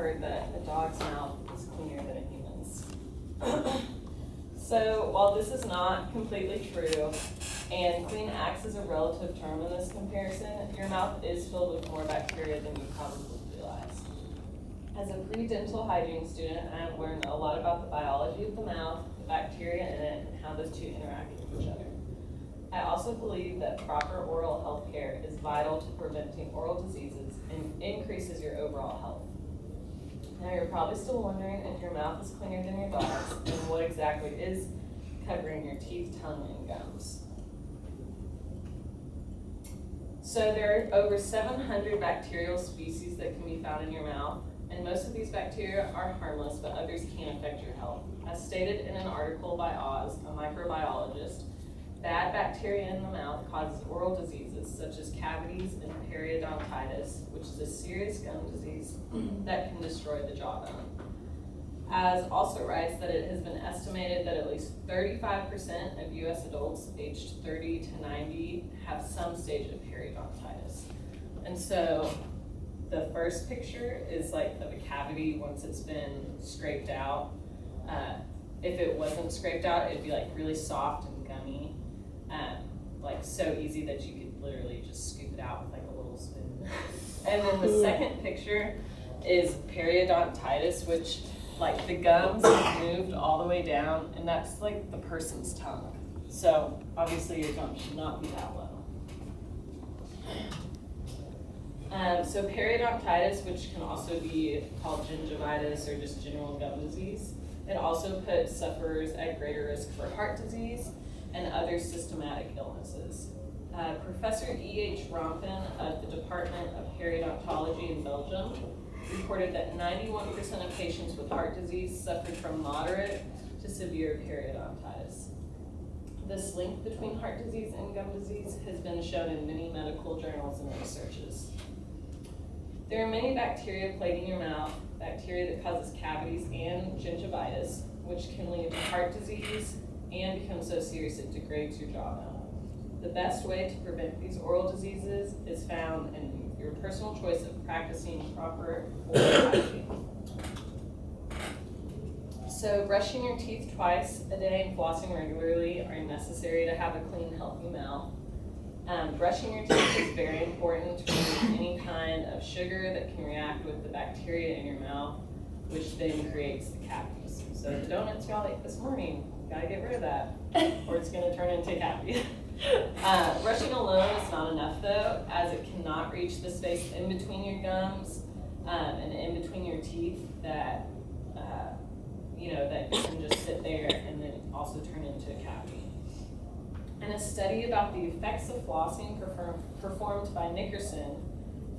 heard that a dog's mouth is cleaner than a human's. So while this is not completely true, and clean acts as a relative term in this comparison, your mouth is filled with more bacteria than you probably realize. As a pre-dental hygiene student, I have learned a lot about the biology of the mouth, the bacteria in it, and how those two interact with each other. I also believe that proper oral health care is vital to preventing oral diseases and increases your overall health. Now you're probably still wondering if your mouth is cleaner than your dog's and what exactly is covering your teeth, tongue, and gums. So there are over 700 bacterial species that can be found in your mouth, and most of these bacteria are harmless, but others can affect your health. As stated in an article by Oz, a microbiologist, bad bacteria in the mouth causes oral diseases such as cavities and periodontitis, which is a serious gum disease that can destroy the jawbone. As also writes that it has been estimated that at least 35% of US adults aged 30 to 90 have some stage of periodontitis. And so the first picture is like of a cavity once it's been scraped out. If it wasn't scraped out, it'd be like really soft and gummy. Like so easy that you could literally just scoop it out with like a little spoon. And then the second picture is periodontitis, which like the gums have moved all the way down, and that's like the person's tongue. So obviously your gum should not be that low. So periodontitis, which can also be called gingivitis or just general gum disease, it also puts sufferers at greater risk for heart disease and other systematic illnesses. Professor E.H. Rompen of the Department of Periodontology in Belgium reported that 91% of patients with heart disease suffered from moderate to severe periodontitis. This link between heart disease and gum disease has been shown in many medical journals and researches. There are many bacteria plaguing your mouth, bacteria that causes cavities and gingivitis, which can lead to heart disease and become so serious it degrades your jawbone. The best way to prevent these oral diseases is found in your personal choice of practicing proper oral hygiene. So brushing your teeth twice a day and flossing regularly are necessary to have a clean, healthy mouth. Brushing your teeth is very important to remove any kind of sugar that can react with the bacteria in your mouth, which then creates the cavities. So the donuts y'all ate this morning, gotta get rid of that, or it's gonna turn into a cavity. Brushing alone is not enough though, as it cannot reach the space in between your gums and in between your teeth that that can just sit there and then also turn into a cavity. In a study about the effects of flossing performed by Nickerson,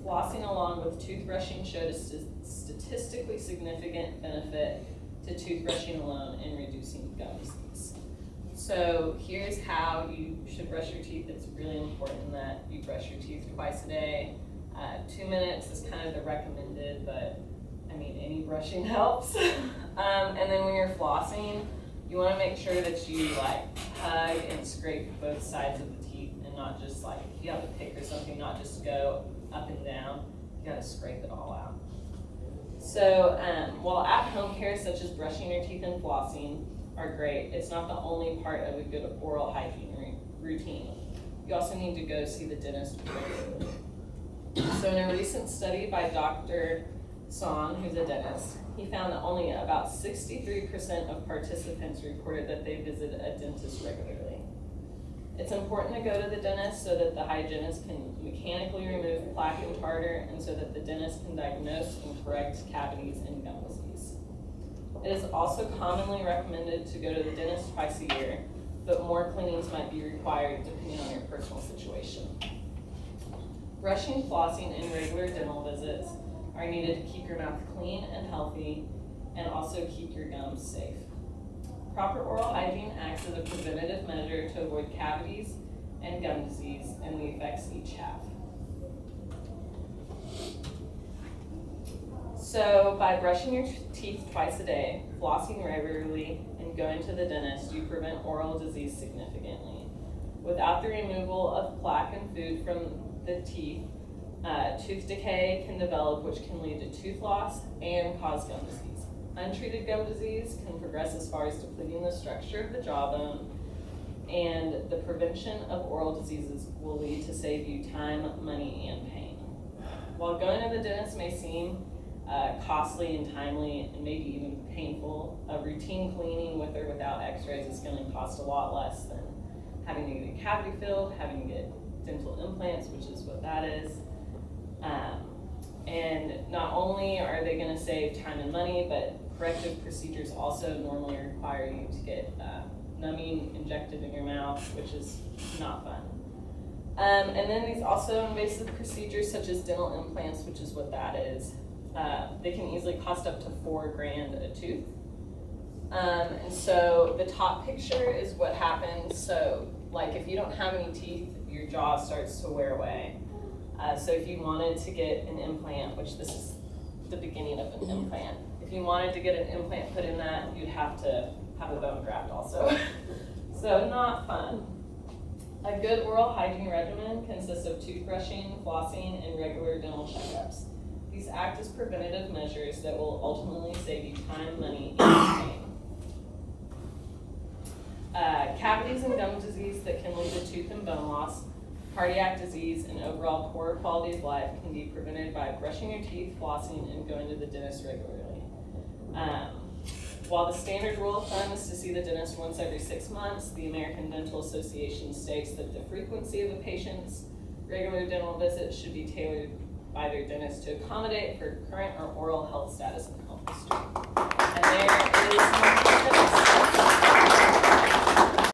flossing along with toothbrushing showed a statistically significant benefit to toothbrushing alone in reducing gum disease. So here's how you should brush your teeth. It's really important that you brush your teeth twice a day. 2 minutes is kind of the recommended, but I mean, any brushing helps. And then when you're flossing, you want to make sure that you like hug and scrape both sides of the teeth and not just like, if you have a pick or something, not just go up and down. You gotta scrape it all out. So while at-home care such as brushing your teeth and flossing are great, it's not the only part of a good oral hygiene routine. You also need to go see the dentist regularly. So in a recent study by Dr. Son, who's a dentist, he found that only about 63% of participants reported that they visit a dentist regularly. It's important to go to the dentist so that the hygienist can mechanically remove plaque and tartar and so that the dentist can diagnose and correct cavities and gum disease. It is also commonly recommended to go to the dentist twice a year, but more cleanings might be required depending on your personal situation. Brushing, flossing, and regular dental visits are needed to keep your mouth clean and healthy and also keep your gums safe. Proper oral hygiene acts as a preventative measure to avoid cavities and gum disease and the effects each have. So by brushing your teeth twice a day, flossing regularly, and going to the dentist, you prevent oral disease significantly. Without the removal of plaque and food from the teeth, Tooth decay can develop, which can lead to tooth loss and cause gum disease. Untreated gum disease can progress as far as depleting the structure of the jawbone, and the prevention of oral diseases will lead to save you time, money, and pain. While going to the dentist may seem costly and timely and maybe even painful, a routine cleaning with or without x-rays is going to cost a lot less than having to get a cavity filled, having to get dental implants, which is what that is. And not only are they going to save time and money, but corrective procedures also normally require you to get numbing injected in your mouth, which is not fun. And then these also invasive procedures such as dental implants, which is what that is, they can easily cost up to $4,000 a tooth. And so the top picture is what happens. So like if you don't have any teeth, your jaw starts to wear away. So if you wanted to get an implant, which this is the beginning of an implant, if you wanted to get an implant put in that, you'd have to have a bone graft also. So not fun. A good oral hygiene regimen consists of toothbrushing, flossing, and regular dental checkups. These act as preventative measures that will ultimately save you time, money, and pain. Cavities and gum disease that can lead to tooth and bone loss, cardiac disease, and overall poor quality of life can be prevented by brushing your teeth, flossing, and going to the dentist regularly. While the standard rule of thumb is to see the dentist once every 6 months, the American Dental Association states that the frequency of a patient's regular dental visits should be tailored by their dentist to accommodate for current or oral health status and health history. And there is